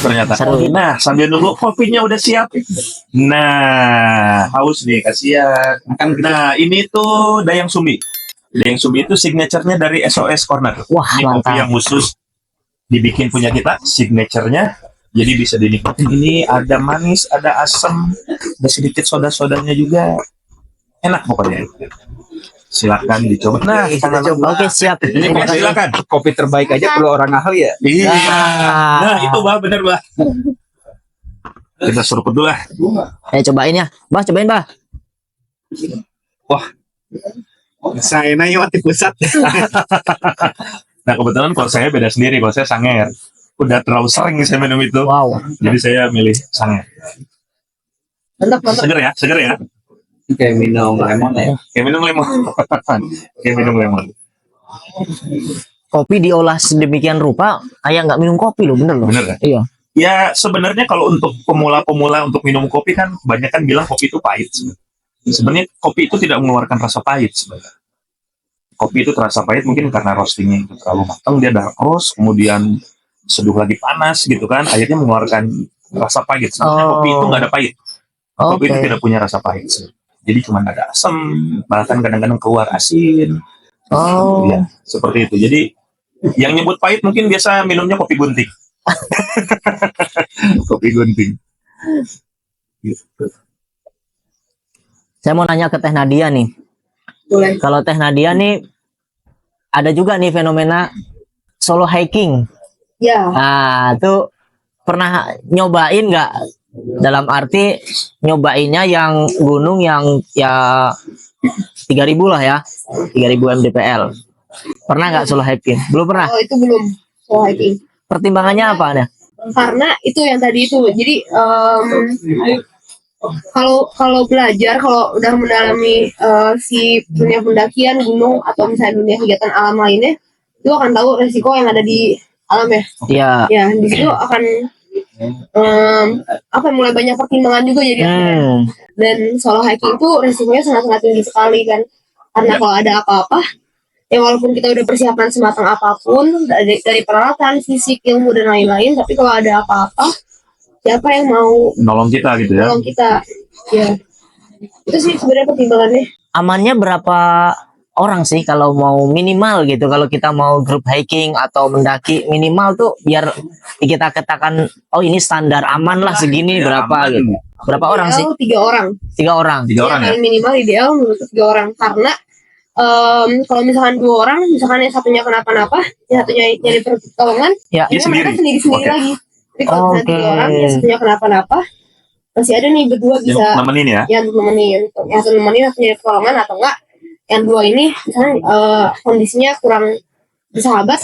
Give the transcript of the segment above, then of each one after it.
ternyata. Seru. Nah, sambil nunggu kopinya udah siap. Nah, haus nih, kasihan. Nah, ini tuh Dayang Sumbi. Dayang Sumbi itu signaturenya dari SOS Corner. Wah, Ini kopi mantap. yang khusus dibikin punya kita, signaturenya. Jadi bisa dinikmatin. Ini ada manis, ada asam, ada sedikit soda-sodanya juga. Enak pokoknya. Silakan dicoba. Nah, kita coba. Oke, siap. Ini Terima kasih. silakan. Kopi terbaik aja perlu orang ahli ya. Iya. Nah. Nah, itu bah, bener bah. Kita seruput dulu lah. Cobain ya. Bah, cobain, Bah. Wah, Saya nanya di pusat. nah kebetulan kalau saya beda sendiri. Kalau saya Sanger. Udah terlalu sering saya minum itu. Wow. Jadi saya milih Sanger. Mantap. Seger ya, seger ya. Kayak minum lemon ya. Kayak minum lemon. Kayak minum lemon. Kopi diolah sedemikian rupa, kayak nggak minum kopi loh, bener loh. Bener kan? Iya. Ya sebenarnya kalau untuk pemula-pemula untuk minum kopi kan banyak kan bilang kopi itu pahit. Sebenarnya kopi itu tidak mengeluarkan rasa pahit sebenarnya. Kopi itu terasa pahit mungkin karena roastingnya itu terlalu matang, dia dark roast, kemudian seduh lagi panas gitu kan, akhirnya mengeluarkan rasa pahit. Sebenarnya kopi itu nggak ada pahit. Kopi itu tidak punya rasa pahit. Jadi cuma ada asam, bahkan kadang-kadang keluar asin. Oh. Ya, seperti itu. Jadi yang nyebut pahit mungkin biasa minumnya kopi gunting. Kopi gunting. Gitu. Saya mau nanya ke Teh Nadia nih. Boleh. Kalau Teh Nadia nih, ada juga nih fenomena solo hiking. Ya. Nah, itu pernah nyobain nggak? Dalam arti nyobainnya yang gunung yang ya 3.000 lah ya, 3.000 mdpl. Pernah nggak solo hiking? Belum pernah. Oh, itu belum solo hiking. Pertimbangannya apa nih? Karena itu yang tadi itu. Jadi kalau belajar, kalau udah mendalami si dunia pendakian gunung atau misalnya dunia kegiatan alam lainnya, itu akan tahu resiko yang ada di alam ya. Iya. Ya, di situ akan mulai banyak pertimbangan juga jadi dan solo hiking itu resikonya sangat-sangat tinggi sekali kan, karena kalau ada apa-apa ya walaupun kita udah persiapan sematang apapun dari peralatan, fisik, ilmu dan lain-lain, tapi kalau ada apa-apa siapa yang mau Nolong kita gitu ya. nolong kita ya. Itu sih sebenarnya pertimbangannya. Amannya berapa orang sih kalau mau minimal gitu, kalau kita mau group hiking atau mendaki minimal tuh biar kita katakan oh ini standar aman lah segini Ya, berapa aman. gitu. Berapa orang sih? 3 orang. 3 orang. 3 orang ya. Minimal ideal menurut 3 orang, karena kalau misalkan 2 orang, misalkan yang satunya kenapa-napa, yang satunya nyari pertolongan, Ya. Dia ini mereka sendiri. sendiri Oke. lagi. Tapi kalau misalnya 3 orang, yang satunya kenapa-napa, masih ada nih berdua Yang bisa nemenin ya. yang nemenin, yang satu nemenin, yang satu nyari pertolongan, atau enggak yang 2 ini misalnya kondisinya kurang bersahabat,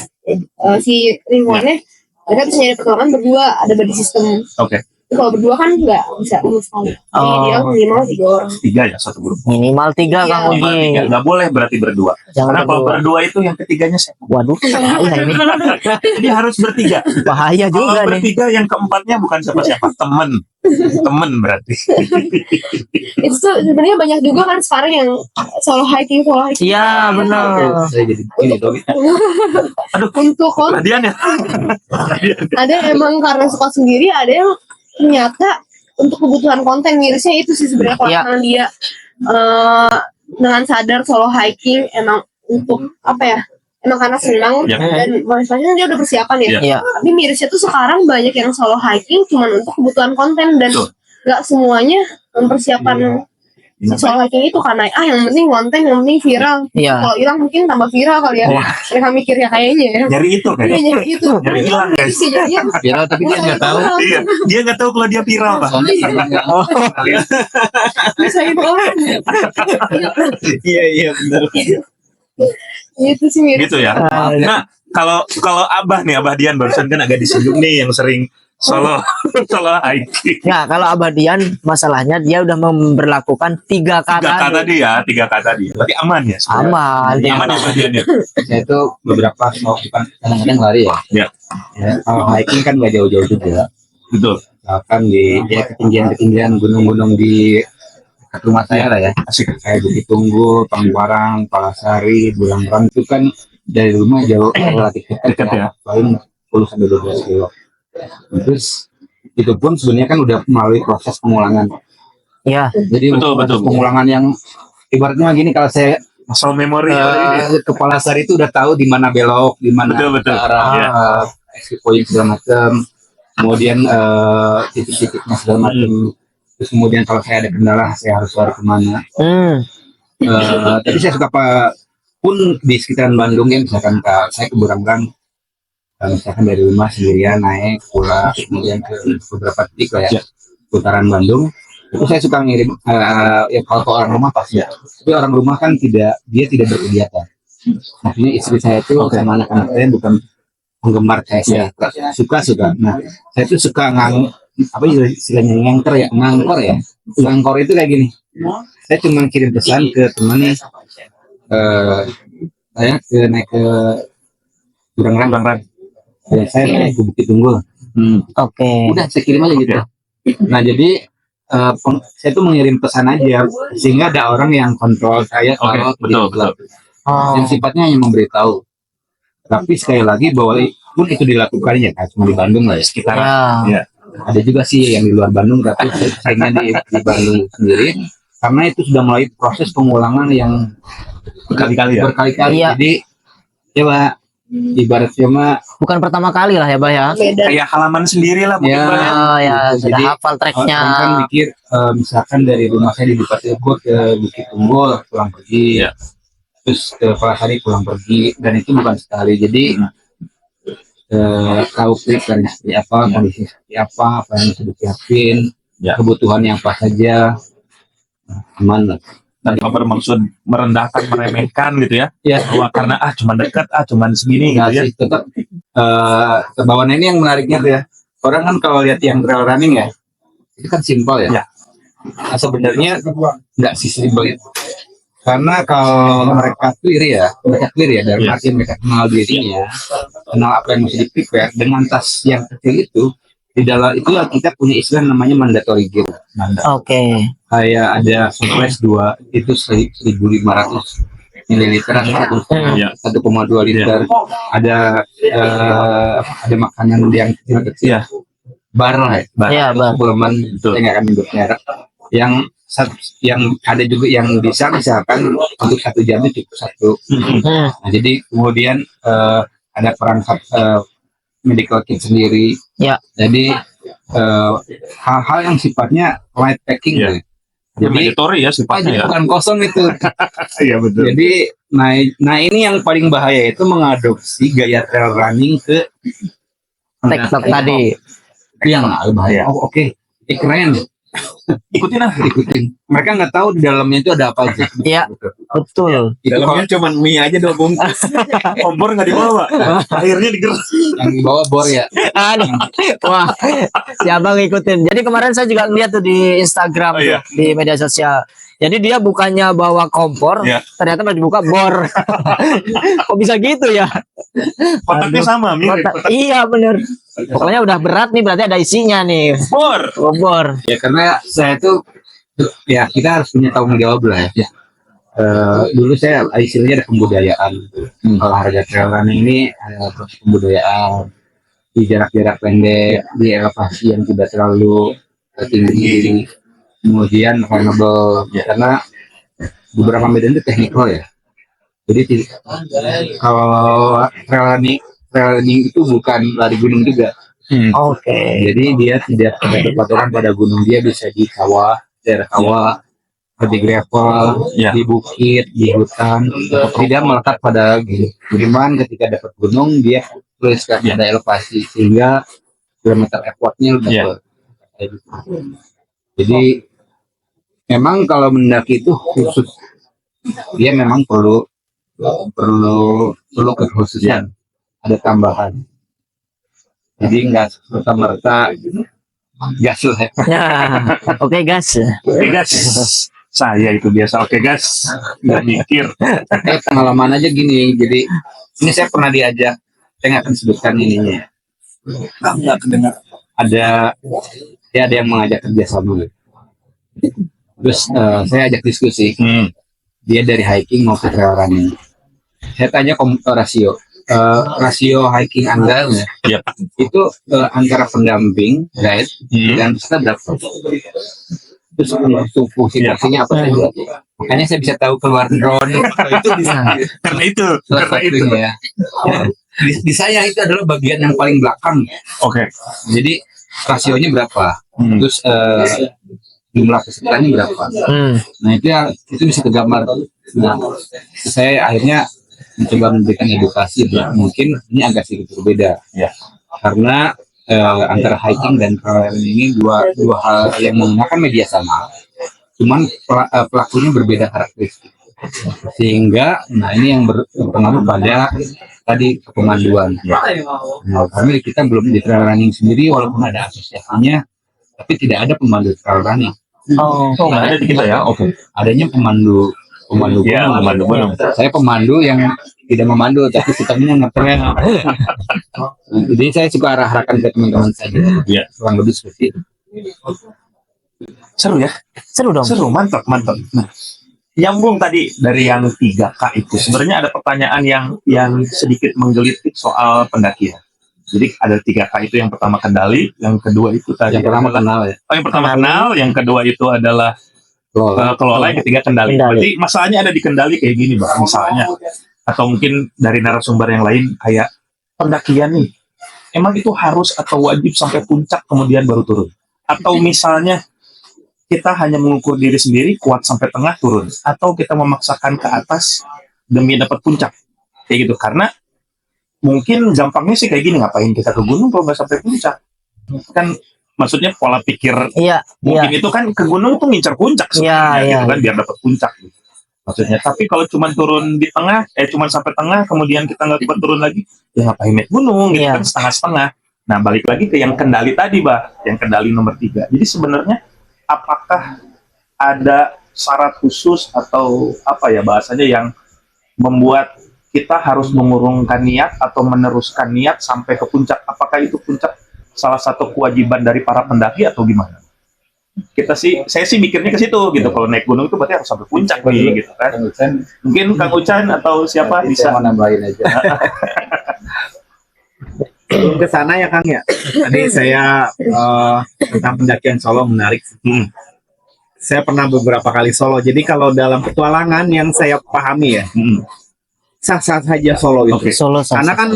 si lingkungannya, mereka bisa nyari pertolongan berdua, ada body system. Oke. Tapi kalau berdua kan nggak bisa sama sekali. Jadi dia minimal 3 orang. 3 ya satu grup. Minimal 3 Iya. Kang Minimal Ugi. 3. Nggak boleh berarti berdua. Jangan Karena kalau berdua. berdua itu yang ketiganya sehat. Waduh, bahaya ini. Dia harus bertiga. Bahaya Kalau juga nih. bertiga yang keempatnya bukan siapa-siapa, temen berarti. Itu tuh sebenarnya banyak juga kan sekarang yang solo hiking. Iya, benar. Saya jadi ini dong. Untuk Perhatian ya. ada yang emang karena suka sendiri, ada yang ternyata untuk kebutuhan konten mirisnya itu sih sebenarnya Iya. karena dia dengan sadar solo hiking emang untuk apa ya? Emang karena senang Iya. dan maksudnya dia udah persiapan ya. Iya. Iya. Tapi mirisnya tuh sekarang banyak yang solo hiking cuma untuk kebutuhan konten dan Betul. nggak semuanya mempersiapkan solo hiking itu karena yang penting konten, yang penting viral. Iya. Kalau hilang mungkin tambah viral kali ya. Mereka mikirnya kayaknya ya. Nyari itu Iya, kayaknya. nyari itu. Nyari hilang guys. Sih, jadinya Viral tapi dia nggak tahu. Iya, dia nggak tahu kalau dia viral pak. Oh, bisa itu. iya benar. Itu sih mirip. Gitu ya. Nah, kalau Abah nih, Abah Dian barusan kan agak disinggung nih yang sering solo hiking. Ya, kalau Abadian masalahnya dia udah memberlakukan 3 kata. 3 kata dia, 3 kata dia. Berarti aman ya? sebenarnya? Aman. Aman ya Abah Dian ya? Saya itu beberapa mau bukan kadang-kadang lari ya. Ya, Kalau hiking kan nggak jauh-jauh juga. betul. Misalkan di ketinggian gunung-gunung di dekat rumah saya lah ya. Asik. Kayak Bukit Tunggu, Pangparang, Palasari, Bulangran itu kan dari rumah jauh relatif Dekat ya. paling 10 sampai 12 kilo. Terus itu pun sebenarnya kan udah melalui proses pengulangan. Ya. Jadi Betul, proses betul. pengulangan yang ibaratnya gini, kalau saya Muscle memory. kepala sari itu udah tahu di mana belok, di mana Betul. arah Iya. exit point segala macam, kemudian titik-titiknya segala macam. Terus kemudian kalau saya ada kendala, saya harus lari kemana. Tapi saya suka pun di sekitaran Bandung ya, misalkan saya ke Buranggang, misalkan dari rumah sendirian naik pulang, kemudian ke beberapa titik lah ya, putaran Bandung. Itu saya suka ngirim ya kalau ke orang rumah pasti ya. Tapi orang rumah kan dia tidak berkegiatan. Maksudnya istri saya itu sama anak-anak saya bukan penggemar saya suka. Nah, saya tuh suka apa istilahnya ngangkor itu kayak gini. Saya cuma kirim pesan ke teman nih, saya naik ke Burangrang, ya saya naik ke Bukit Tunggul. Oke. Udah saya kirim aja gitu. Nah jadi saya tuh mengirim pesan aja sehingga ada orang yang kontrol saya kalau Betul. yang sifatnya hanya memberitahu. Tapi sekali lagi bahwa pun itu dilakukan ya kan cuma di Bandung lah ya, sekitaran. Ya. Ada juga sih yang di luar Bandung, tapi sayangnya di Bandung sendiri karena itu sudah mulai proses pengulangan yang Berkali-kali ya. Iya. Jadi coba ibaratnya mah Bukan pertama kali lah ya, Bah ya. Beda. Kayak halaman sendiri lah mungkin, Ya. Bang, ya. Oh ya, Gitu. sudah Jadi, hafal tracknya. orang kan mikir misalkan dari rumah saya di Bupati Bogor ke Bukit Tunggul pulang pergi, Iya. terus ke Palasari pulang pergi, dan itu bukan sekali. Jadi tahu dan seperti apa, kondisi seperti apa yang harus disiapin, Ya. kebutuhan yang apa saja, aman lah. Tanpa bermaksud merendahkan, meremehkan gitu ya. Ya, Wah, karena cuma dekat, cuma segini enggak gitu ya. sih, tetap terbawaan ini yang menariknya tuh ya. Orang kan kalau lihat yang trail running ya, itu kan simpel ya. Ya. Nah, sebenarnya nggak sih simpel itu. Karena kalau mereka clear ya dalam Yes. arti mereka kenal dirinya, kenal apa yang mesti di-prepare dengan tas yang kecil itu. Di dalam itu kita punya istilah namanya mandatory gear. Oke. Kayak ada surprise 2 itu 1.500 mililiter, Iya. 1,2 liter. Ada makanan yang kecil-kecil. Iya. Bar lah ya. Iya, Bar. Suplemen, Betul. saya nggak akan menyebut merek. Yang ada juga yang bisa misalkan untuk 1 jam itu cukup 1. Nah, jadi kemudian ada perangkat medical kit sendiri. Ya. Jadi hal-hal yang sifatnya light packing. Ya. Ya. Jadi Jadi mandatory ya sifatnya ya. bukan kosong itu. Iya betul. Jadi nah ini yang paling bahaya itu mengadopsi gaya trail running ke TikTok tadi. itu yang bahaya. Oh oke. Keren. Ikutin ah. Ikutin. Mereka nggak tahu di dalamnya itu ada apa aja. Iya. Betul. Itu kalau cuma mie aja 2 bungkus. Kompor nggak dibawa. Akhirnya digerak. yang dibawa bor ya. Aduh. Wah, si Abang ngikutin. Jadi kemarin saya juga lihat tuh di Instagram, Oh, iya. di media sosial. Jadi dia bukannya bawa kompor, Iya. ternyata pas dibuka bor. Kok bisa gitu ya? Kotaknya sama, mirip. Iya bener. Pokoknya udah berat nih, berarti ada isinya nih. Bor. Oh, bor. Ya karena saya tuh ya kita harus punya tanggung jawab lah ya. Dulu saya istilahnya ada kebudayaan olahraga trail running ini, ada kebudayaan di jarak-jarak pendek, di elevasi yang tidak terlalu tinggi, kemudian runnable karena beberapa medan itu teknikal ya. Jadi kalau trail running itu bukan lari gunung juga. Oke. Jadi dia tidak berpatokan pada gunung, dia bisa di sawah, daerah sawah, di gravel, Ya. di bukit, di hutan. Tidak melekat pada giliran ketika dapat gunung dia tuliskan Ya. pada elevasi sehingga kilometer effortnya lebih Ya. dapat. Jadi memang kalau mendaki itu khusus, dia memang perlu kekhususan, ada tambahan. Jadi nggak serta merta gas lah. Ya. Oke, gas. Oke gas. Saya itu biasa oke gas. Nggak mikir. Pengalaman aja gini, jadi ini saya pernah diajak, saya nggak akan sebutkan ininya. Nggak kedengar. Ada yang mengajak kerjasama. Terus saya ajak diskusi. Dia dari hiking mau ke trail running. Saya tanya rasio. rasio hiking Anda ya, Iya. itu antara pendamping guide dan peserta berapa? Terus fungsi-fungsinya apa saja? Makanya saya bisa tahu keluar drone itu bisa. Karena itu, Salah karena itu. satunya ya. Di saya itu adalah bagian yang paling belakang. Oke. Jadi rasionya berapa? Hmm. Terus jumlah pesertanya berapa? Nah itu bisa tergambar. Nah, saya akhirnya mencoba memberikan edukasi. Mungkin ini agak sedikit berbeda. Ya. Karena antara hiking dan trail ini dua hal yang menggunakan media sama, cuman pelakunya berbeda karakteristik, sehingga ini yang berpengaruh pada tadi pemanduan. Nah, karena kita belum di trail running sendiri, walaupun ada asosiasinya, tapi tidak ada pemandu trail running. Oh, nggak ada di kita ya. Oke. Adanya pemandu Iya, gunung. pemandu gunung. Saya pemandu yang tidak memandu, tapi sistemnya ngetrail. Jadi saya suka arahkan ke teman-teman saja. Iya. Kurang lebih seperti itu. Seru ya. seru dong. Seru, mantap. Nah, nyambung tadi dari yang 3K itu. Sebenarnya ada pertanyaan yang sedikit menggelitik soal pendakian. Jadi ada 3K itu, yang pertama kendali, yang kedua itu tadi. Yang pertama kenal ya. yang pertama kenal, yang kedua itu adalah kelola, yang ketiga kendali. Kendali. Berarti masalahnya ada di kendali kayak gini, Bang, misalnya. Atau mungkin dari narasumber yang lain kayak pendakian nih. Emang itu harus atau wajib sampai puncak kemudian baru turun? Atau misalnya kita hanya mengukur diri sendiri, kuat sampai tengah turun, atau kita memaksakan ke atas demi dapat puncak, kayak gitu. Karena mungkin gampangnya sih kayak gini, ngapain kita ke gunung kalau nggak sampai puncak? Kan maksudnya pola pikir Iya, mungkin itu kan ke gunung tuh ngincar puncak sebenarnya, Iya, gitu kan, biar dapat puncak gitu. Maksudnya, tapi kalau cuma turun di tengah, cuma sampai tengah, kemudian kita nggak cepat turun lagi, ya ngapain naik gunung gitu Iya. kan, setengah-setengah. Nah, balik lagi ke yang kendali tadi, Bah, yang kendali nomor 3. Jadi sebenarnya apakah ada syarat khusus atau apa ya bahasanya yang membuat kita harus mengurungkan niat atau meneruskan niat sampai ke puncak? Apakah itu puncak salah satu kewajiban dari para pendaki atau gimana? Saya sih mikirnya ke situ gitu. Kalau naik gunung itu berarti harus sampai puncak nih, gitu kan. Mungkin Kang Ucan atau siapa bisa mau nambahin aja. Ke sana ya Kang ya. Tadi saya tentang pendakian solo menarik. Saya pernah beberapa kali solo. Jadi kalau dalam petualangan yang saya pahami ya, sah-sah saja solo itu. Oke. Solo Karena kan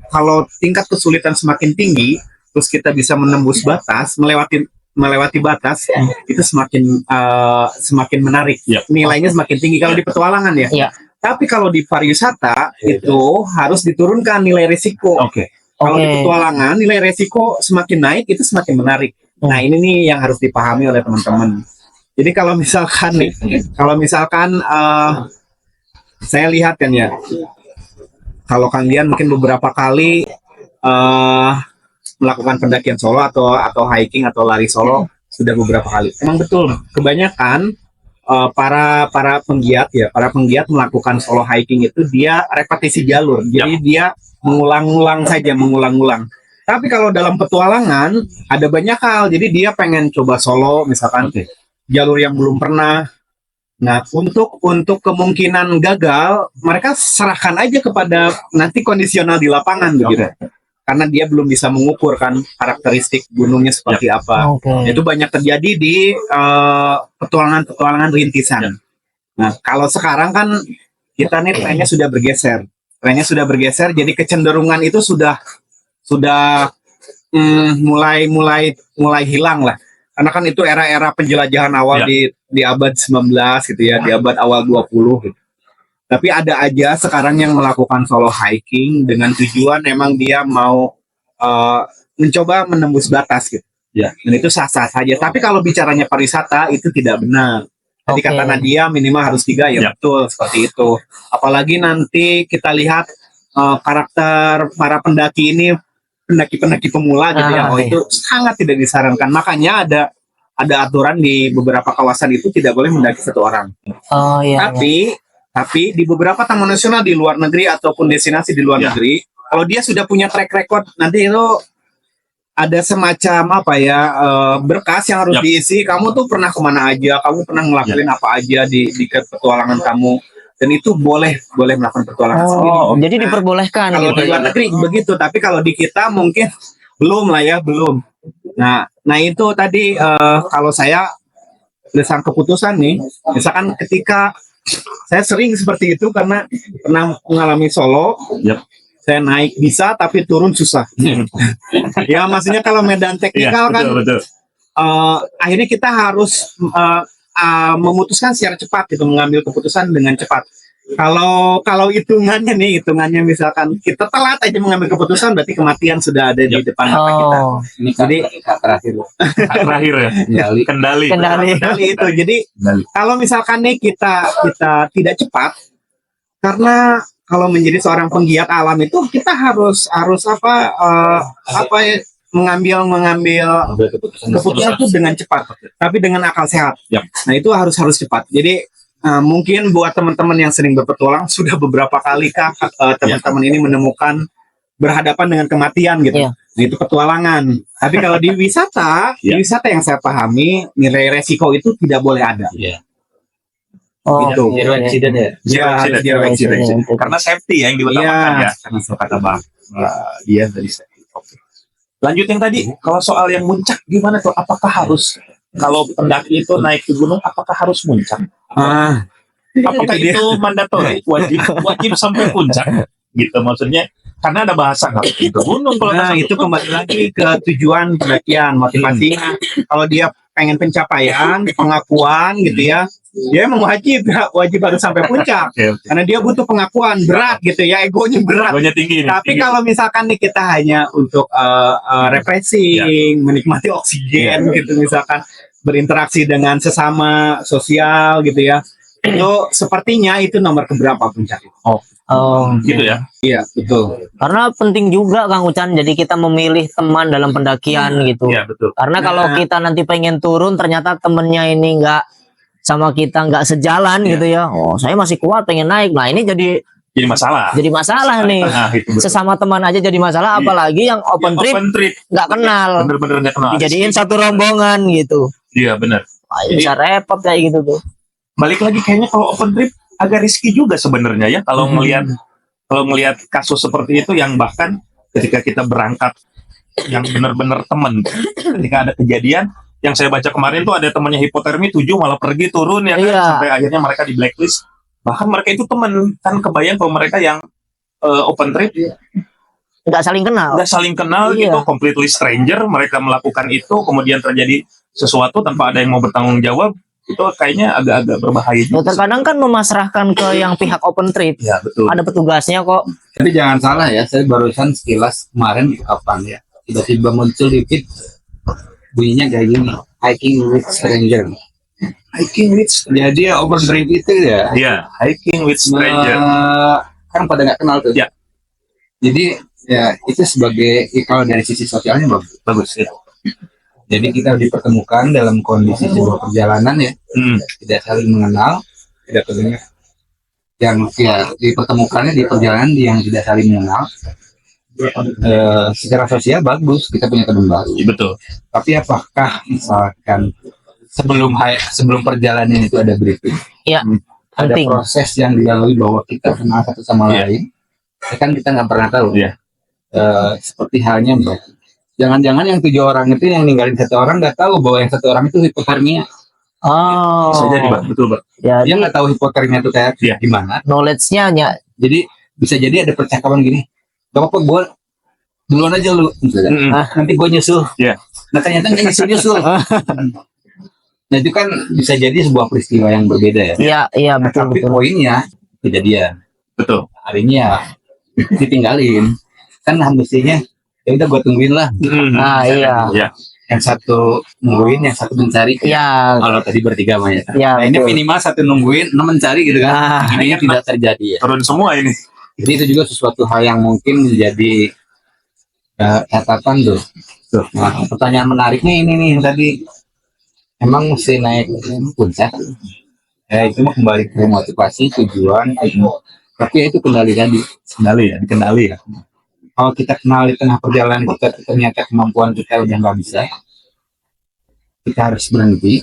kalau tingkat kesulitan semakin tinggi, terus kita bisa menembus batas, melewati batas, itu semakin menarik. Ya. Nilainya semakin tinggi kalau di petualangan ya. Iya. Tapi kalau di pariwisata itu harus diturunkan nilai risiko. Oke. Kalau di Oke. petualangan nilai resiko semakin naik itu semakin menarik. Nah ini nih yang harus dipahami oleh teman-teman. Jadi kalau misalkan saya lihat kan ya, kalau Kang Dian mungkin beberapa kali melakukan pendakian solo atau hiking atau lari solo sudah beberapa kali. Emang betul kebanyakan para penggiat melakukan solo hiking itu dia repetisi jalur. Jadi dia mengulang-ulang. Tapi kalau dalam petualangan ada banyak hal. Jadi dia pengen coba solo misalkan jalur yang belum pernah. Nah, untuk kemungkinan gagal, mereka serahkan aja kepada nanti kondisional di lapangan begitu. Karena dia belum bisa mengukur kan karakteristik gunungnya seperti apa. Itu banyak terjadi di petualangan rintisan. Nah, kalau sekarang kan kita nih trennya sudah bergeser. Jadi kecenderungan itu sudah mulai hilang lah. Karena kan itu era-era penjelajahan awal di abad 19 gitu ya, di abad awal 20 gitu. Tapi ada aja sekarang yang melakukan solo hiking dengan tujuan memang dia mau mencoba menembus batas gitu. Ya. Dan itu sah-sah saja. Tapi kalau bicaranya pariwisata itu tidak benar. Tadi kata Nadia minimal harus 3 ya, betul seperti itu. Apalagi nanti kita lihat karakter para pendaki ini pendaki pemula gitu ya. Itu sangat tidak disarankan. Makanya ada aturan di beberapa kawasan itu tidak boleh mendaki 1 orang. Tapi di beberapa taman nasional di luar negeri ataupun destinasi di luar negeri, kalau dia sudah punya track record, nanti itu ada semacam berkas yang harus diisi. Kamu tuh pernah kemana aja, kamu pernah ngelakuin apa aja di petualangan kamu, dan itu boleh melakukan petualangan sendiri. Jadi diperbolehkan Kalau gitu. di luar negeri begitu, tapi kalau di kita mungkin belum lah ya, belum. Nah itu tadi kalau saya berdasarkan keputusan nih, misalkan ketika saya sering seperti itu karena pernah mengalami solo, Yap. saya naik bisa tapi turun susah. Ya maksudnya kalau medan Iya, teknikal kan betul. akhirnya kita harus memutuskan secara cepat gitu, mengambil keputusan dengan cepat. Kalau hitungannya misalkan kita telat aja mengambil keputusan, berarti kematian sudah ada di depan mata kita. Oh, Ini jadi terakhir Terakhir ya. Kendali. kendali itu. Jadi Kendali. kalau misalkan nih kita tidak cepat, karena kalau menjadi seorang penggiat alam itu kita harus mengambil keputusan itu dengan cepat, tapi dengan akal sehat. Yap. Nah itu harus cepat. Jadi mungkin buat teman-teman yang sering berpetualang sudah beberapa kali teman-teman ini menemukan berhadapan dengan kematian gitu. Iya. Nah itu petualangan. Tapi kalau di wisata, Iya. di wisata yang saya pahami nilai resiko itu tidak boleh ada. oh, Gitu. iya, Zero iya. accident ya. Zero accident. zero accident. Karena safety ya yang diutamakan ya. Karena kata Bang. Dia dari safety. Oke. Lanjut yang tadi, kalau soal yang muncak gimana tuh? Apakah harus kalau pendaki itu naik ke gunung, apakah harus muncak? Apakah Itu dia. itu mandatori, wajib sampai puncak? Gitu maksudnya. Karena ada bahasa nggak ke gunung kalau Nah, nggak itu kembali lagi ke tujuan pendakian, motivasinya. Kalau dia pengen pencapaian, pengakuan gitu ya, dia emang wajib harus sampai puncak. Oke. Karena dia butuh pengakuan, berat gitu ya, egonya berat. Egonya tinggi nih. Tapi tinggi. kalau misalkan nih kita hanya untuk refreshing, menikmati oksigen gitu misalkan, berinteraksi dengan sesama sosial gitu ya, itu sepertinya itu nomor keberapa puncak itu. Oh, Gitu ya. Iya, betul. karena penting juga Kang Ucan, jadi kita memilih teman dalam pendakian gitu. Iya betul. Karena kalau Nah. kita nanti pengen turun, ternyata temennya ini nggak sama kita, nggak sejalan gitu ya. Oh, saya masih kuat pengen naik. Nah ini jadi Jadi masalah. nih. Nah, itu betul. Sesama teman aja jadi masalah, Iya. apalagi yang open trip Open trip. nggak kenal, Bener-bener nggak kenal. dijadiin satu rombongan gitu. Iya bener. Wah, bisa repot kayak gitu tuh. Balik lagi kayaknya kalau open trip agak riski juga sebenarnya ya kalau ngelihat kasus seperti itu yang bahkan ketika kita berangkat yang benar-benar teman ketika ada kejadian yang saya baca kemarin tuh ada temannya hipotermi 7 malah pergi turun ya kan Iya. sampai akhirnya mereka di blacklist, bahkan mereka itu teman kan, kebayang kalau mereka yang open trip Nggak saling kenal. udah saling kenal Iya. gitu, completely stranger, mereka melakukan itu kemudian terjadi sesuatu tanpa ada yang mau bertanggung jawab, itu kayaknya agak-agak berbahaya Ya, juga. terkadang kan memasrahkan ke yang pihak open trip. Ya betul. Ada petugasnya kok. Tapi jangan salah ya, saya barusan sekilas kemarin kapan ya, tiba-tiba muncul di feed bunyinya kayak gini, hiking with stranger. Hiking with Jadi open trip itu ya, ya, hiking with stranger. kan pada nggak kenal tuh. Ya. Jadi ya itu sebagai kalau dari sisi sosialnya bagus. Bagus ya. Jadi kita dipertemukan dalam kondisi sebuah perjalanan ya, tidak saling mengenal, tidak tentunya yang ya dipertemukannya di perjalanan yang tidak saling mengenal. Secara sosial bagus, kita punya teman baru. Betul. Tapi apakah misalkan sebelum perjalanan itu ada briefing, Ya, ada penting. proses yang dilalui bahwa kita kenal satu sama Iya. lain, ya kan kita nggak pernah tahu. Iya. Seperti halnya Mbak. Jangan-jangan yang 7 orang itu yang ninggalin 1 orang nggak tahu bahwa yang 1 orang itu hipotermia. Oh, Bisa jadi, Pak. Betul, Pak. jadi Dia nggak tahu hipotermia itu kayak Iya. gimana. knowledge-nya Jadi bisa jadi ada percakapan gini. Gak apa-apa, gue duluan aja lu. Misalnya. Nanti gue nyusul. Iya. Nah ternyata nggak nyusul. Nah itu kan bisa jadi sebuah peristiwa yang berbeda ya. iya Nah, betul tapi betul. poinnya kejadian. Betul. Harinya ya ditinggalin. Kan mestinya ya udah gue tungguin lah. Ah, iya. Ya. Yang satu nungguin, yang satu mencari. Iya, Kalau tadi bertiga mah ya. iya. Nah ini betul. minimal satu nungguin, 6 mencari gitu kan. Ah, Ini tidak terjadi ya. Turun semua ini. Jadi itu juga sesuatu hal yang mungkin menjadi catatan tuh. Nah, pertanyaan menariknya ini nih yang tadi. Emang mesti naik puncak? Ya itu mah kembali ke motivasi, tujuan. Tapi ya itu kendali tadi. Kendali ya. Kalau kita kenal di tengah perjalanan kita ternyata kemampuan kita udah nggak bisa, kita harus berhenti.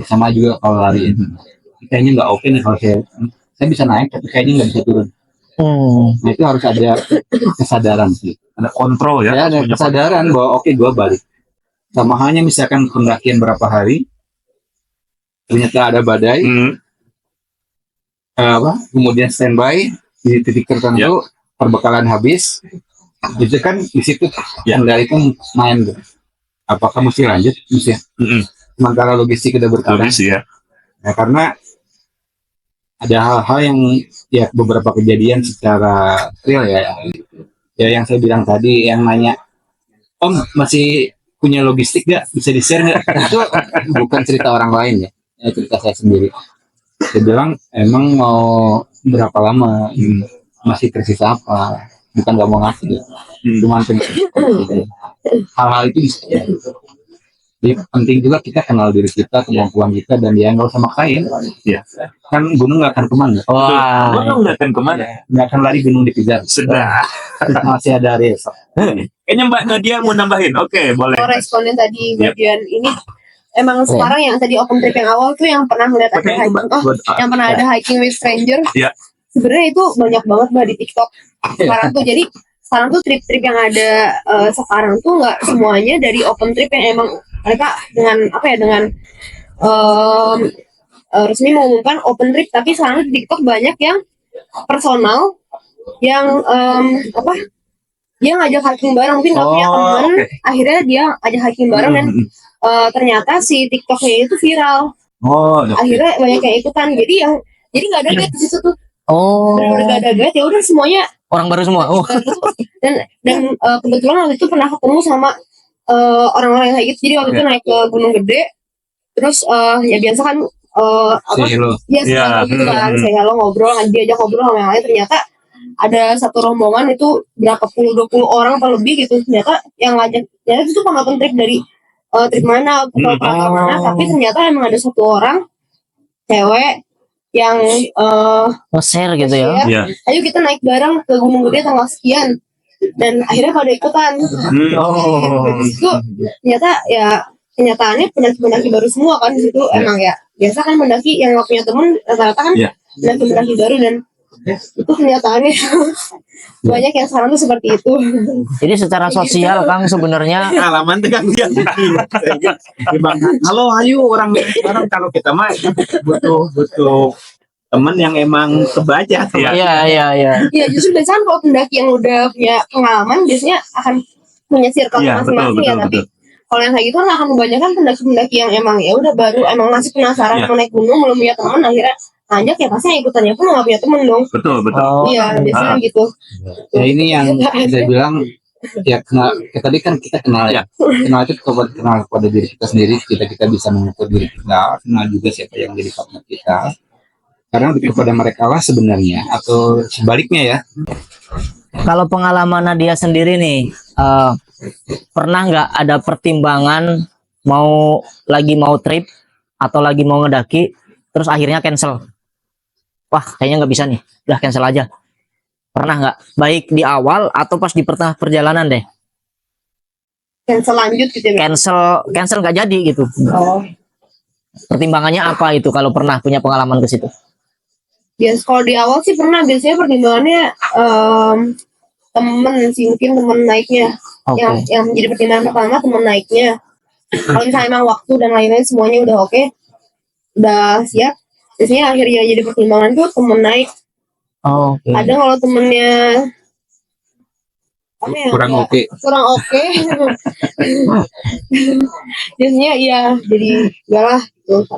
Sama juga kalau lari. kayaknya nggak oke nih kalau saya bisa naik tapi kayaknya nggak bisa turun. Nah itu harus ada kesadaran sih. Ada kontrol ya. Ya, ada kesadaran bahwa oke gue balik. Sama halnya misalkan pendakian berapa hari, ternyata ada badai, kemudian standby di titik tertentu, perbekalan habis, itu kan di situ kendalikan main tuh. Apakah mesti lanjut, mesti sementara logistik udah berkurang. Ya. Nah, karena ada hal-hal yang ya beberapa kejadian secara real ya yang saya bilang tadi, yang nanya, Om masih punya logistik gak? Bisa di-share gak? Itu bukan cerita orang lain ya cerita saya sendiri. Saya bilang emang mau berapa lama, masih tersisa apa, bukan gak mau ngasih cuman hal-hal itu bisa ya. Jadi penting juga kita kenal diri kita, kemampuan kita, dan dia nggak usah maksain. Ya. Kan gunung nggak akan kemana. Gunung nggak akan kemana. Nggak akan lari gunung dikejar. Sudah. Masih ada resok. Kayaknya Mbak Nadia mau nambahin. Oke, boleh. Kalau responden tadi bagian ini emang sekarang yang tadi open trip yang awal tuh yang pernah melihat ada hiking, yang pernah ada hiking with stranger. Iya. Sebenarnya itu banyak banget Mbak di TikTok sekarang tuh. Jadi sekarang tuh trip-trip yang ada sekarang tuh nggak semuanya dari open trip yang emang mereka dengan resmi mengumumkan open trip, tapi sekarang di TikTok banyak yang personal yang dia ngajak hiking bareng, mungkin nggak punya teman, akhirnya dia ajak hiking bareng dan ternyata si TikToknya itu viral. Akhirnya banyak yang ikutan, jadi nggak ada guide di situ tuh. Nggak ada guide, ya udah semuanya orang baru semua. Dan kebetulan waktu itu pernah ketemu sama orang-orang yang kayak gitu. Jadi waktu itu naik ke Gunung Gede, terus ya biasa kan gitu kan, saya ngobrol, diajak ngobrol sama yang lain. Ternyata ada satu rombongan itu berapa 20 orang atau lebih gitu. Ternyata yang ngajak, ternyata itu kan open trip dari trip mana atau mana, tapi ternyata emang ada satu orang cewek yang nge-share gitu ya. Ayo kita naik bareng ke Gunung Gede tanggal sekian, dan akhirnya pada ikutan. Itu ternyata ya kenyataannya pendaki-pendaki baru semua kan di situ. Emang ya biasa kan pendaki yang nggak punya temen rata-rata kan pendaki-pendaki baru, dan itu kenyataannya banyak yang sekarang tuh seperti itu. Jadi secara sosial Kang sebenarnya pengalaman tuh kan dia. Halo, ayo orang kalau kita mah butuh teman yang emang kebaca. Iya. Ya justru biasanya kalau pendaki yang udah punya pengalaman biasanya akan punya circle masing-masing ya, tapi kalau yang kayak gitu kan akan kebanyakan pendaki-pendaki yang emang ya udah baru, emang masih penasaran mau naik gunung, belum punya teman, akhirnya nanjak ya pasti ikutannya pun nggak punya temen dong. Betul. Iya biasanya gitu. Ya ini yang saya bilang ya kenal. Tadi kan kita kenal kenal itu kenal kepada diri kita sendiri. Kita bisa mengukur diri kita, kenal juga siapa yang jadi partner kita. Karena kepada mereka lah sebenarnya, atau sebaliknya ya. kalau pengalaman Nadia sendiri nih, pernah nggak ada pertimbangan mau trip atau lagi mau ngedaki, terus akhirnya cancel? Wah, kayaknya nggak bisa nih, udah cancel aja. Pernah nggak? Baik di awal atau pas di tengah perjalanan deh? Cancel lanjut gitu ya. Cancel nggak jadi gitu. Pertimbangannya apa itu kalau pernah punya pengalaman ke situ? Bias kalau di awal sih pernah, biasanya pertimbangannya temen sih, mungkin temen naiknya. Yang menjadi pertimbangan pertama temen naiknya. Kalau misalnya emang waktu dan lain-lain semuanya udah oke, udah siap, biasanya akhirnya jadi pertimbangan tuh temen naik. Ada kalau temennya kurang oke. Biasanya iya jadi yalah gitu.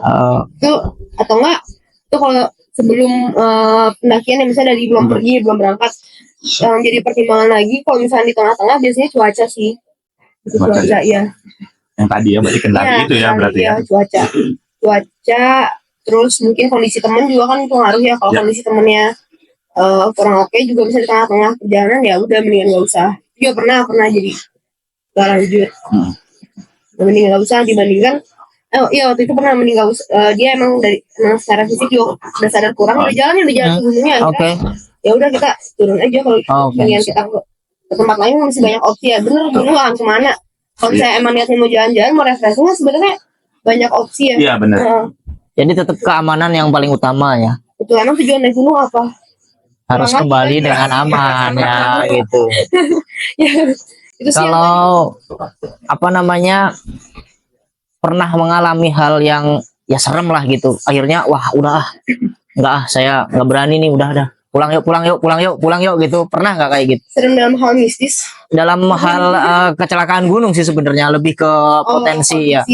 Itu atau enggak itu kalau sebelum pendakian yang misalnya dari belum pergi, belum berangkat, yang jadi pertimbangan lagi kalau misalnya di tengah-tengah biasanya cuaca sih. Itu cuaca ya. Yang tadi ya berarti kendali itu ya berarti ya. Cuaca, terus mungkin kondisi temen juga kan pengaruh ya. Kalau kondisi temennya kurang oke juga bisa di tengah-tengah perjalanan, ya udah mendingan nggak usah. Juga pernah jadi nggak lanjut. Mending nggak usah dibandingkan. Waktu itu pernah mending nggak usah. Dia emang secara fisik juga udah sadar kurang, udah jalan ke gunungnya. Ya udah kita turun aja kalau mendingan kita ke tempat lain masih banyak opsi ya. Bener dulu akan kemana? Kalau saya emang niatnya mau jalan-jalan, mau refreshing, sebenarnya banyak opsi ya. Iya benar. Jadi tetap keamanan yang paling utama ya. Itu emang tujuan naik gunung apa? Harus Aman. kembali dengan aman ya gitu. Ya, itu sih yang Kalau apa namanya pernah mengalami hal yang ya serem lah gitu. Akhirnya wah udah enggak saya nggak berani nih udah. Pulang yuk gitu. Pernah nggak kayak gitu? serem dalam hal mistis. Dalam hal kecelakaan gunung sih sebenarnya lebih ke potensi ya.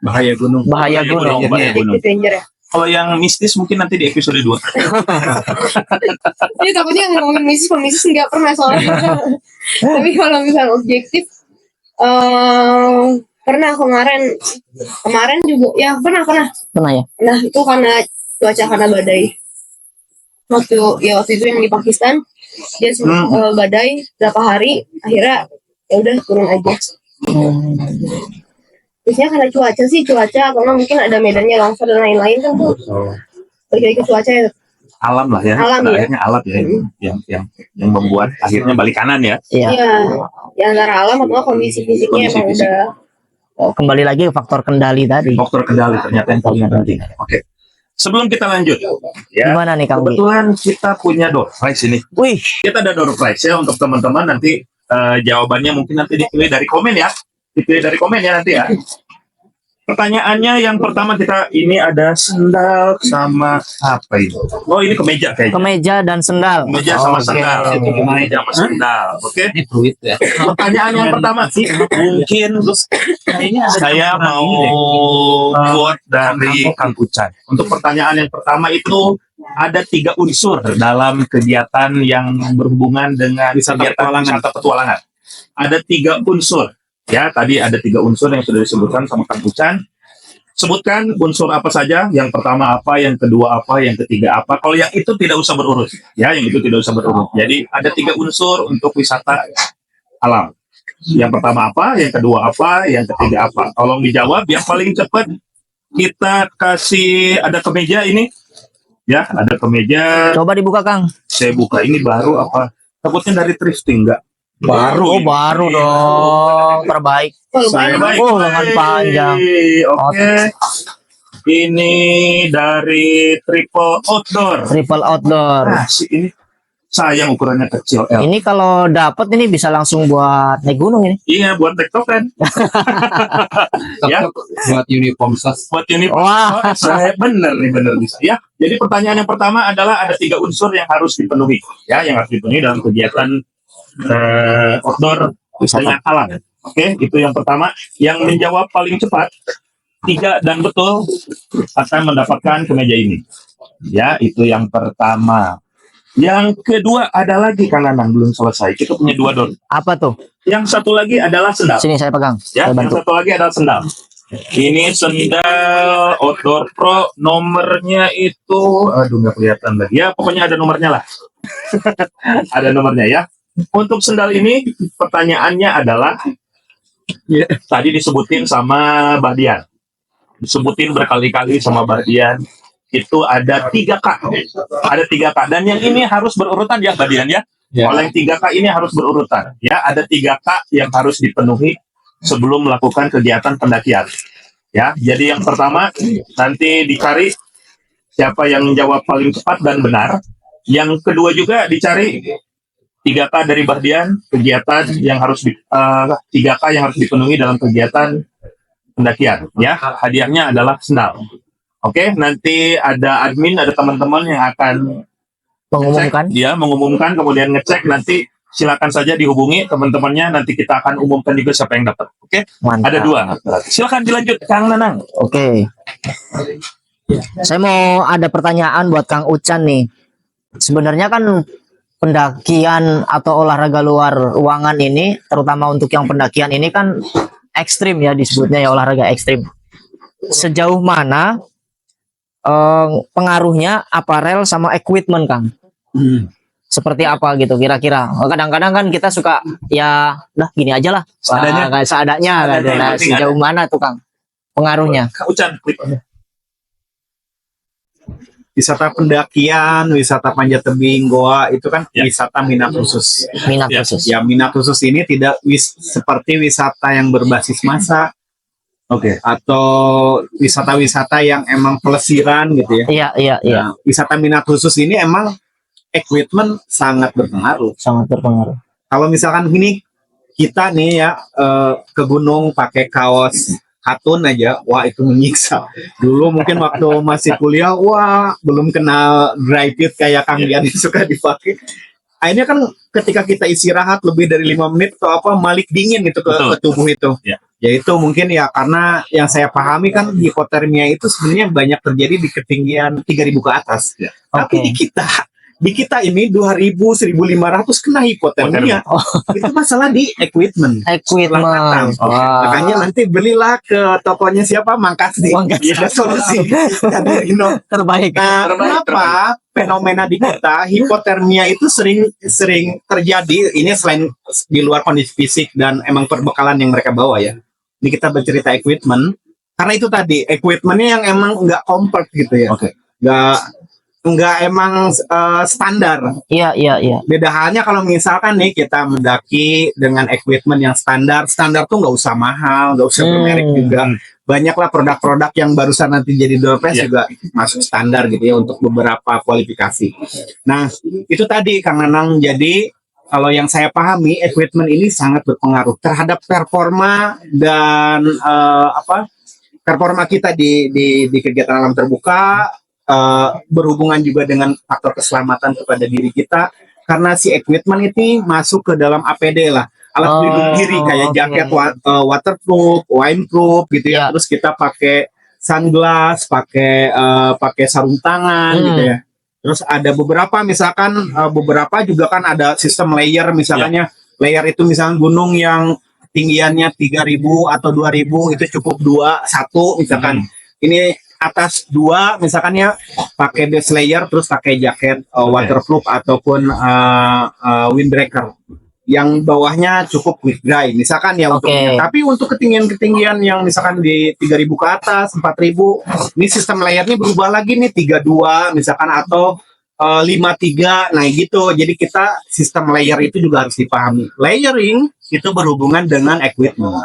Bahaya gunung. Bahaya gunung. bahaya gunung. Danger ya. Kalau yang mistis mungkin nanti di episode 2. Ini takutnya ngomongin mistis nggak pernah soalnya. Tapi kalau misalnya objektif, pernah kemarin juga ya pernah. Pernah ya? Nah itu karena cuaca karena badai. Waktu itu yang di Pakistan dia sempat badai berapa hari, akhirnya ya udah turun aja. Biasanya karena cuaca atau nggak mungkin ada medannya longsor dan lain-lain kan tuh. Balik ke cuaca ya. Alam lah ya. Alam, Pada ya. akhirnya alam ya yang membuat akhirnya balik kanan ya. Iya. Iya. Ya antara alam atau kondisi fisiknya Kondisi emang fisik. udah. Kembali lagi ke faktor kendali tadi. Faktor kendali ternyata yang paling penting. Oke. Sebelum kita lanjut, ya. Gimana nih Kang Bi? Kebetulan kita punya door prize ini. Wih, Kita ada door prize ya untuk teman-teman nanti jawabannya mungkin nanti dipilih dari komen ya. Dipilih dari komen ya nanti ya. Pertanyaannya yang pertama ini ada sendal sama apa itu? Oh ini kemeja kayaknya. kemeja dan sendal. Kemeja sama Oke. sendal. Kemeja sama sendal. Oke. Ini fluid ya. Pertanyaan yang pertama sih mungkin saya mau quote dari Kang Ucan. Untuk pertanyaan yang pertama itu ada 3 unsur dalam kegiatan yang berhubungan dengan wisata petualangan. Ada 3 unsur. Ya, tadi ada 3 unsur yang sudah disebutkan sama Kang Ucan. Sebutkan unsur apa saja. Yang pertama apa, yang kedua apa, yang ketiga apa. Kalau yang itu tidak usah berurut. Ya, yang itu tidak usah berurut. Jadi ada 3 unsur untuk wisata alam. Yang pertama apa, yang kedua apa, yang ketiga apa. Tolong dijawab. Yang paling cepat kita kasih ada kemeja ini. Ya, ada kemeja. Coba dibuka Kang. Saya buka ini baru apa? Takutnya dari thrifting enggak? Oh baru dong. Terbaik. Saya baik. Oh, lengan panjang. Oke. Ini dari Triple Outdoor. Triple outdoor. Nah, ini sayang ukurannya kecil. L. Ini kalau dapat ini bisa langsung buat naik gunung ini. Iya, buat tektokan. Ya. Buat uniform sos. Buat ini. Wah. Saya bener bisa. Ya. Jadi pertanyaan yang pertama adalah ada 3 unsur yang harus dipenuhi. Ya, yang harus dipenuhi dalam kegiatan outdoor wisata alam. Oke, itu yang pertama. Yang menjawab paling cepat 3 dan betul akan mendapatkan kemeja ini. Ya, itu yang pertama. Yang kedua ada lagi Kang Nanang belum selesai. Kita punya 2 don. Apa tuh? Yang satu lagi adalah sendal. Sini saya pegang. Ya, Saya yang bantu. satu lagi adalah sendal. Ini sendal Outdoor Pro, nomornya itu, aduh nggak kelihatan lagi. Ya, pokoknya ada nomornya lah. Ada nomornya ya. Untuk sendal ini, pertanyaannya adalah, tadi disebutin sama Mbak Dian. Disebutin berkali-kali sama Mbak Dian. Itu ada 3K. Ada 3K. Dan yang ini harus berurutan ya Mbak Dian ya. Ya. Kalau yang 3K ini harus berurutan. Ya, ada 3K yang harus dipenuhi sebelum melakukan kegiatan pendakian. Ya, jadi yang pertama nanti dicari siapa yang menjawab paling cepat dan benar. Yang kedua juga dicari 3K dari Mbak Dian, kegiatan yang harus 3K yang harus dipenuhi dalam kegiatan pendakian. Ya, hadiahnya adalah sendal. Oke, nanti ada admin, ada teman-teman yang akan Mengumumkan. dia mengumumkan, kemudian ngecek, nanti silakan saja dihubungi teman-temannya, nanti kita akan umumkan juga siapa yang dapat. Oke, Mantap. ada 2. Silakan dilanjut Kang Nanang. Oke. Saya mau ada pertanyaan buat Kang Ucan nih. Sebenarnya kan pendakian atau olahraga luar ruangan ini, terutama untuk yang pendakian ini kan ekstrim ya disebutnya ya, olahraga ekstrim. Sejauh mana pengaruhnya aparel sama equipment Kang? Seperti apa gitu kira-kira? Kadang-kadang kan kita suka ya udah gini aja lah, Seadanya. kayak seadanya. Seadanya, yang Nah, penting sejauh mana tuh Kang pengaruhnya? Kang Ucan, klik. Wisata pendakian, wisata panjat tebing, goa itu kan Ya. wisata minat khusus. Minat Ya. khusus. Ya minat khusus ini tidak seperti wisata yang berbasis massa. Oke. atau wisata-wisata yang emang pelesiran gitu ya. Iya. Nah, wisata minat khusus ini emang equipment sangat berpengaruh. Sangat berpengaruh. Kalau misalkan gini, kita nih ya ke gunung pakai kaos katun aja, wah itu menyiksa. Dulu mungkin waktu masih kuliah, wah belum kenal dry fit kayak Kang Dian yang suka dipakai. Akhirnya kan ketika kita istirahat lebih dari 5 menit atau apa, malik dingin gitu Betul. ke tubuh itu. Ya. Yaitu mungkin ya karena yang saya pahami kan hipotermia itu sebenarnya banyak terjadi di ketinggian 3.000 ke atas. Ya. Tapi Oke. di kita ini 2.000, 1.500 kena hipotermia. Itu masalah di equipment. Equipment. Peralatan. Wah. Makanya nanti belilah ke tokonya siapa, Mangkasdi. Mangkasdi. Ada solusi. Jadi, Terbaik. nah, kenapa fenomena di kita hipotermia itu sering terjadi? Ini selain di luar kondisi fisik dan emang perbekalan yang mereka bawa ya. Ini kita bercerita equipment karena itu tadi equipmentnya yang emang nggak compact gitu ya. Oke. Nggak emang standar. Iya. Beda halnya kalau misalkan nih kita mendaki dengan equipment yang standar tuh nggak usah mahal, nggak usah bermerek juga. Banyaklah produk-produk yang barusan nanti jadi door prize juga masuk standar gitu ya untuk beberapa kualifikasi. Nah itu tadi Kang Nanang, jadi kalau yang saya pahami equipment ini sangat berpengaruh terhadap performa dan performa kita di kegiatan alam terbuka. Berhubungan juga dengan faktor keselamatan kepada diri kita karena si equipment ini masuk ke dalam APD lah, alat pelindung diri kayak jaket waterproof, wineproof gitu ya. Terus kita pakai sunglass, pakai sarung tangan gitu ya. Terus ada beberapa misalkan beberapa juga kan ada sistem layer misalkannya. Layer itu misalkan gunung yang tinggiannya 3.000 atau 2.000 itu cukup 1 misalkan. Ini atas 2 misalkannya pakai base layer terus pakai jaket waterproof ataupun windbreaker. Yang bawahnya cukup quick dry misalkan ya tapi untuk ketinggian yang misalkan di 3.000 ke atas, 4.000 ini sistem layernya berubah lagi nih 32 misalkan atau 53. Nah gitu. Jadi kita sistem layer itu juga harus dipahami. Layering itu berhubungan dengan equipment.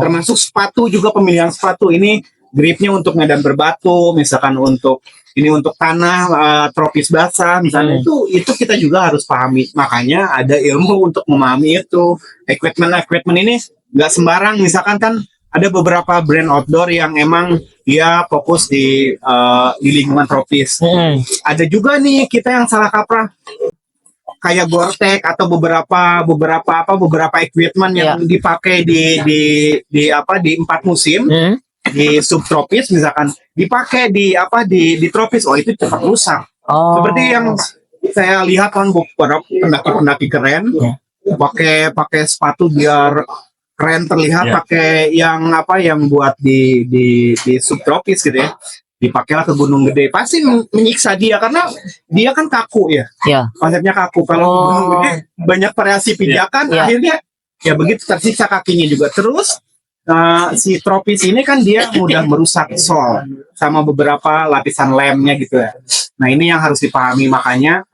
Termasuk sepatu juga, pemilihan sepatu ini gripnya untuk medan berbatu, misalkan untuk tanah tropis basah, misalnya itu kita juga harus pahami. Makanya ada ilmu untuk memahami itu. Equipment ini nggak sembarang. Misalkan kan ada beberapa brand outdoor yang emang dia fokus di lingkungan tropis. Ada juga nih kita yang salah kaprah kayak Gore-Tex atau beberapa equipment yang dipakai di 4 musim. Di subtropis misalkan dipakai di tropis, itu cepat rusak. Seperti yang saya lihat kan beberapa pendaki keren pakai sepatu biar keren terlihat, pakai yang buat di subtropis gitu ya. Dipakailah ke gunung gede, pasti menyiksa dia karena dia kan kaku ya. Konsepnya kaku. Kalau gunung gede banyak variasi pijakan, akhirnya ya begitu tersiksa kakinya juga. Terus si tropis ini kan dia mudah merusak sol sama beberapa lapisan lemnya gitu ya. Nah ini yang harus dipahami, makanya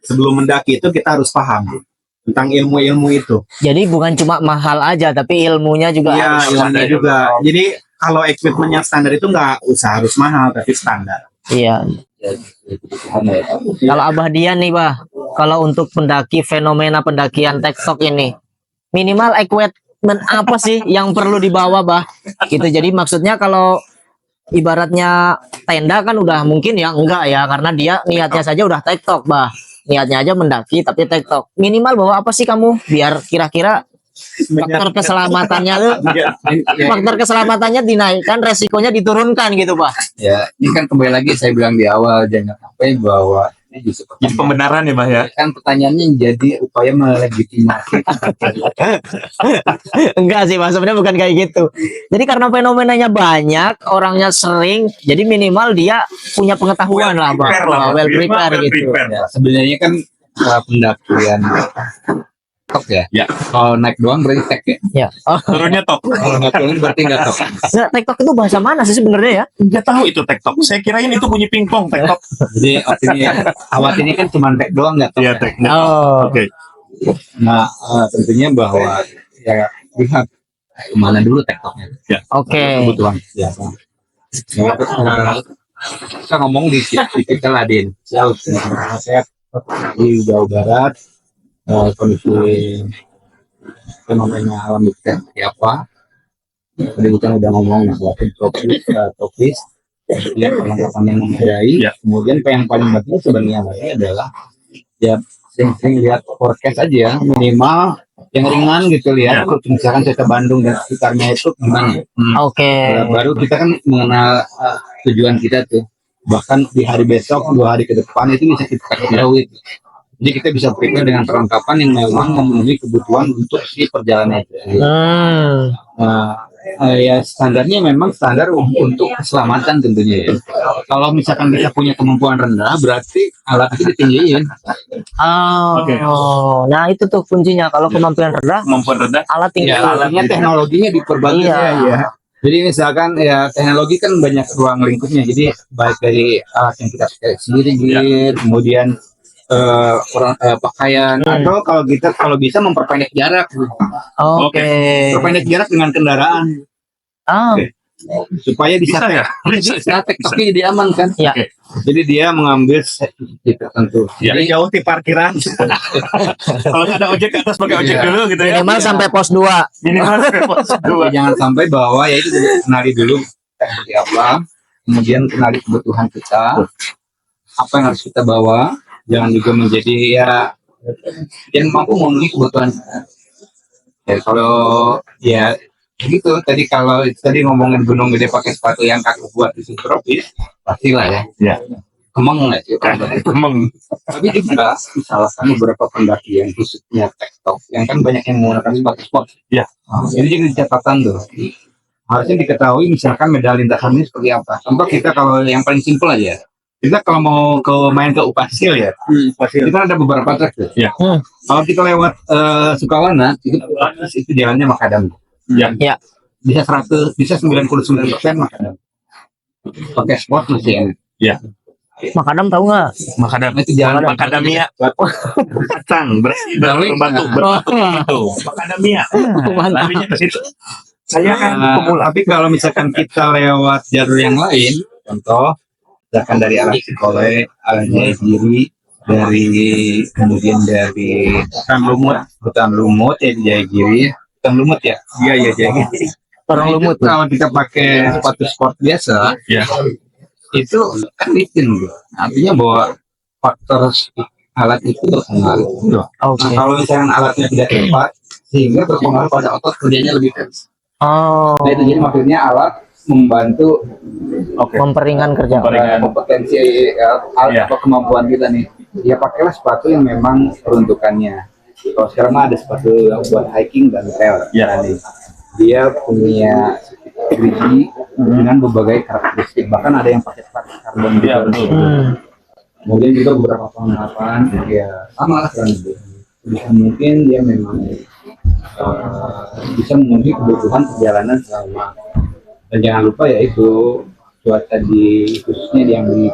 sebelum mendaki itu kita harus paham tentang ilmu-ilmu itu. Jadi bukan cuma mahal aja, tapi ilmunya juga harus ilmunya juga. Jadi kalau equipment yang standar itu nggak usah harus mahal, tapi standar. Iya. Kalau Abah Dian nih, Bah, kalau untuk pendaki, fenomena pendakian TikTok ini, minimal equipment apa sih yang perlu dibawa, Bah? Gitu. Jadi maksudnya kalau ibaratnya tenda kan udah mungkin ya enggak ya, karena dia niatnya saja udah TikTok, Bah. Niatnya aja mendaki tapi TikTok. Minimal bawa apa sih kamu biar kira-kira faktor keselamatannya faktor keselamatannya dinaikkan, resikonya diturunkan gitu, Pak. Ya, ini kan kembali lagi saya bilang di awal, jangan sampai bahwa ini justru Jadi pembenaran ya, Bah ya. kan pertanyaannya jadi upaya melegitimasi. Enggak sih, Mas, sebenarnya bukan kayak gitu. Jadi karena fenomenanya banyak, orangnya sering, jadi minimal dia punya pengetahuan lah, Pak. Well prepare gitu. Ya, sebenarnya kan pendakian tok ya. Ya. Kalau naik doang berarti tek ya. Ya. Turunnya tok. Kalau nggak turun berarti nggak tok. Nah, TikTok itu bahasa mana sih sebenarnya ya? Nggak tahu itu TikTok. Saya kirain itu bunyi pingpong TikTok. Jadi awat ini kan cuma tek doang nggak tok. Iya, ya. tek. Oh. Oke. Nah tentunya bahwa ya lihat kemana dulu tektoknya. Oke. Kebutuhan biasa. Ya, terus, kita ngomong di kita lah Din. Saya di Jawa Barat, kondisi fenomena alam kita seperti apa? Tadi kita udah ngomong masalah topis, kemudian perlengkapan yang memadai. Ya. Kemudian yang paling penting sebenarnya lagi adalah ya sering lihat forecast aja ya, minimal yang ringan gitu lihat. Misalkan saya ke Bandung dan sekitarnya itu gimana? Oke. Baru kita kan mengenal tujuan kita tuh. Bahkan di hari besok, 2 hari ke depan itu bisa kita kasih tahu itu. Jadi kita bisa prepare dengan perlengkapan yang memang memenuhi kebutuhan untuk si perjalanan itu. Ya standarnya memang standar untuk keselamatan tentunya ya. Kalau misalkan kita punya kemampuan rendah, berarti alat itu ditinggiin. Oke. Nah itu tuh kuncinya. Kalau kemampuan rendah, Kemampuan rendah. alat tinggi. Ya, alatnya teknologinya diperbaiki ya. Jadi misalkan ya teknologi kan banyak ruang lingkupnya. Jadi baik dari alat yang kita pakai sendiri, kemudian pakaian, atau kalau bisa memperpendek jarak. Oke. Perpendek jarak dengan kendaraan supaya bisa Bisa ya? bisa tektoknya jadi aman kan. Ya. Oke. Jadi dia mengambil safety tertentu. Ya. Jadi jauh di parkiran. Kalau nggak ada ojek ke atas pakai ojek Iya. dulu gitu ya. Minimal sampai pos 2. Minimal sampai pos dua. Jadi jangan sampai bahwa ya itu kenali dulu seperti apa, kemudian kenali kebutuhan kita, apa yang harus kita bawa. Jangan juga menjadi ya yang mampu memenuhi kebutuhan kita. Ya kalau ya gitu kalau tadi ngomongin Gunung Gede pakai sepatu yang kaku buat di tropis, pastilah ya. Ya. Kemeng nggak sih? Emang. Tapi juga misalkan beberapa pendakian khususnya tektok yang kan banyak yang menggunakan sepatu sport. Ya. Ini jadi catatan tuh. Harusnya diketahui misalkan medali lintasannya seperti apa. Contoh kita kalau yang paling simpel aja. Kita kalau mau main ke Upasil ya, kita ada beberapa trek tuh. Ya. Kalau kita lewat Sukawana, itu jalannya makadam. Ya. Bisa 99% makadam. Pakai sport masih enak. Ya. Makadam tahu nggak? Makadam. Itu jalan Makadamia. Kacang bersih berbatu itu. Makadamia. Mantap. Larinya ke situ. Saya kan pemula. Tapi kalau misalkan kita lewat jalur yang lain, contoh misalkan dari arah Cikole, arah Jayagiri, kemudian dari hutan lumut ya di Jayagiri, hutan lumut ya, iya Jayagiri. Orang lumut. Kalau kita pakai sepatu sport biasa, Ya. itu kan licin, bro. Artinya bahwa faktor alat itu berpengaruh. Oke. Nah, kalau misalkan alatnya tidak tepat, sehingga berpengaruh pada otot kerjanya lebih keras. Oh. Nah itu jadi maksudnya alat membantu Memperingan kerja. kompetensi alat atau kemampuan kita nih. Ya pakailah sepatu yang memang peruntukannya. Kalau sekarang mah ada sepatu yang buat hiking dan trail. Ya. Dia punya griji dengan berbagai karakteristik. Bahkan ada yang pakai sepatu karbon gitu. Ya, betul. Kemudian juga beberapa perlengkapan ya sama lah kan. Bisa mungkin dia memang bisa memenuhi kebutuhan perjalanan selama. Dan jangan lupa ya itu cuaca khususnya yang di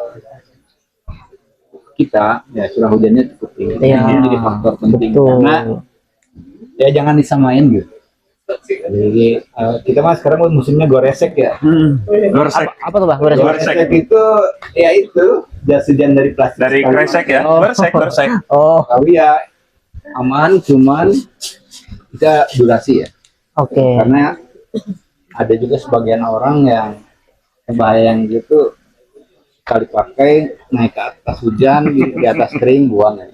kita ya curah hujannya cukup tinggi. Iya. Ini jadi faktor penting Betul. karena ya jangan disamain gitu. Jadi kita mah sekarang musimnya goresek ya. Goresek. Apa tuh Bang? Goresek. Goresek. Goresek itu ya itu jas hujan dari plastik. Dari kresek ya. Oh. Goresek. Oh, Tapi ya aman, cuman kita durasi ya. oke. Karena ada juga sebagian orang yang kebayang gitu sekali pakai naik ke atas hujan di atas kering buang ya.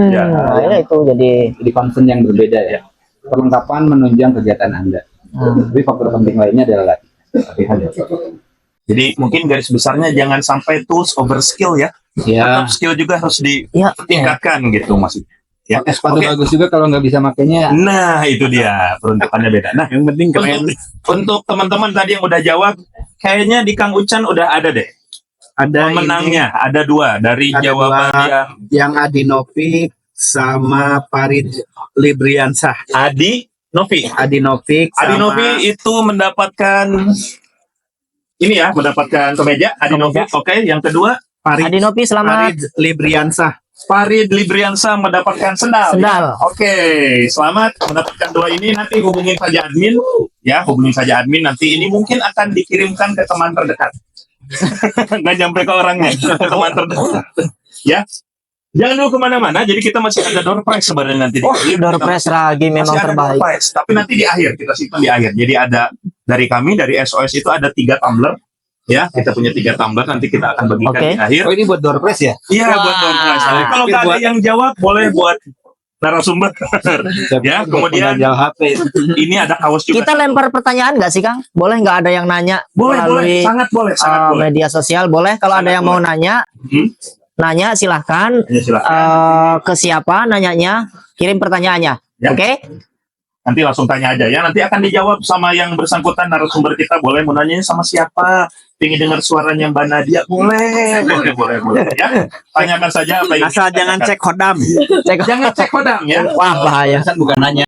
Ya. Nah, itu jadi Jadi concern yang berbeda ya. Perlengkapan menunjang kegiatan Anda. Tapi faktor penting lainnya adalah latihan. Jadi mungkin garis besarnya jangan sampai tools over skill ya. Ya, Tetap skill juga harus ya. ditingkatkan gitu maksudnya. Ya. pakai sepatu Oke. bagus juga kalau nggak bisa makainya. Nah, itu dia peruntukannya beda. Nah, Yang penting keren. untuk teman-teman tadi yang udah jawab, kayaknya di Kang Ucan udah ada deh Ada pemenangnya. Ada 2 dari Ada jawaban 2. Yang Adi Novik sama Farid Libriansah. Adi Novi. Adi Novik Adi sama Novi itu mendapatkan ini ya, mendapatkan kemeja. Adi Novi. Kemeja. Oke, yang kedua Farid, Adi Novi selamat. Farid Libriansah. Farid Libriansa mendapatkan sendal. Sendal. Oke, selamat mendapatkan dua ini. Nanti hubungin saja admin, ya, hubungin saja admin. Nanti ini mungkin akan dikirimkan ke teman terdekat. Nggak nyampe ke orangnya, ke teman terdekat. Ya, jangan dulu kemana-mana. Jadi kita masih ada door prize sebenarnya nanti. Door prize lagi memang masih ada door terbaik. prize, tapi nanti di akhir kita simpan di akhir. Jadi ada dari kami dari SOS itu ada 3 tumbler. Ya, kita punya 3 tumbler, nanti kita akan bagikan Oke. di akhir. Oh ini buat door prize ya? Iya, Wah. buat door prize. Kalau nggak ada yang jawab, boleh buat narasumber. Ya, kemudian HP. ini ada kaos juga. Kita lempar pertanyaan nggak sih Kang? Boleh nggak ada yang nanya boleh, melalui sangat boleh, sangat boleh. media sosial? Boleh kalau Sangat ada yang mau nanya, Hmm? nanya silahkan. Ya, silakan. Ke siapa nanyanya? Kirim pertanyaannya. Ya. Oke? Nanti langsung tanya aja ya. Nanti akan dijawab sama yang bersangkutan narasumber kita. Boleh mau nanya sama siapa? Pengen dengar suaranya Mbak Nadia? Boleh, boleh. Ya, tanyakan saja apa yang Asal jangan cek hodam. Cek. jangan cek kodam ya. Wah bahaya. Bukan nanya.